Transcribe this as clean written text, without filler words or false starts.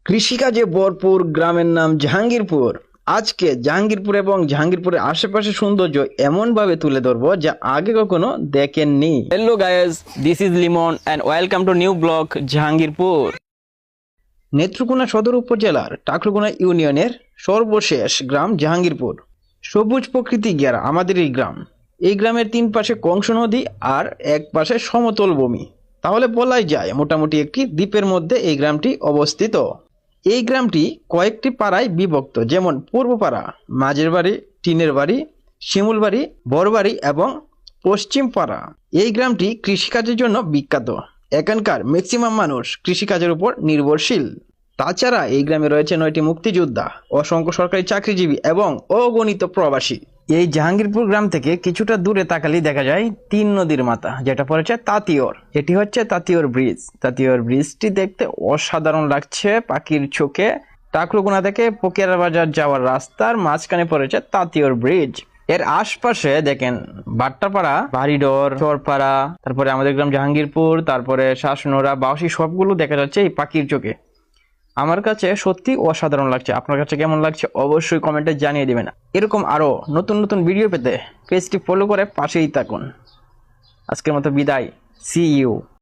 কৃষিকাজে ভরপুর গ্রামের নাম জাহাঙ্গীরপুর। আজকে জাহাঙ্গীরপুর এবং জাহাঙ্গীরপুরের আশেপাশে সৌন্দর্য এমন ভাবে তুলে ধরবো যা আগে কখনো দেখেননি। Hello guys, this is Limon and welcome to new blog Jahangirpur. Netrokona সদর উপজেলার টাকলুকোনা ইউনিয়নের সর্বশেষ গ্রাম জাহাঙ্গীরপুর। সবুজ প্রকৃতি ঘেরা আমাদের এই গ্রাম। এই গ্রামের তিন পাশে কংস নদী আর এক পাশে সমতল ভূমি। তাহলে বলাই যায় মোটামুটি একটি দ্বীপের মধ্যে এই গ্রামটি অবস্থিত। এই গ্রামটি কয়েকটি পাড়ায় বিভক্ত, যেমন পূর্বপাড়া, মাঝের বাড়ি, টিনের বাড়ি, শিমুল বাড়ি, বড়বাড়ি এবং পশ্চিম পাড়া। এই গ্রামটি কৃষিকাজের জন্য বিখ্যাত। এখানকার ম্যাক্সিমাম মানুষ কৃষিকাজের উপর নির্ভরশীল। তাছাড়া এই গ্রামে রয়েছে 9টি মুক্তিযোদ্ধা, অসংখ্য সরকারি চাকরিজীবী এবং অগণিত প্রবাসী। এই জাহাঙ্গীরপুর গ্রাম থেকে কিছুটা দূরে তাকালেই দেখা যায় তিন নদীর মাথা, যেটা পড়েছে তাঁতিওর। এটি হচ্ছে তাঁতিওর ব্রিজ। তাঁতিওর ব্রিজটি দেখতে অসাধারণ লাগছে পাখির চোখে। টাকলুকোনা থেকে পকিয়ারা বাজার যাওয়ার রাস্তার মাঝখানে পড়েছে তাঁতিওর ব্রিজ। এর আশপাশে দেখেন বাট্টাপাড়া, বাড়িডর, চরপাড়া, তারপরে আমাদের গ্রাম জাহাঙ্গীরপুর, তারপরে শাসনোরা, বাউসি, সবগুলো দেখা যাচ্ছে এই পাখির চোখে। আমার কাছে সত্যি অসাধারণ লাগছে। আপনার কাছে কেমন লাগছে অবশ্যই কমেন্টে জানিয়ে দিবেন। এরকম আরো নতুন নতুন ভিডিও পেতে পেজটি ফলো করে পাশেই থাকুন। আজকের মতো বিদায়, সি ইউ।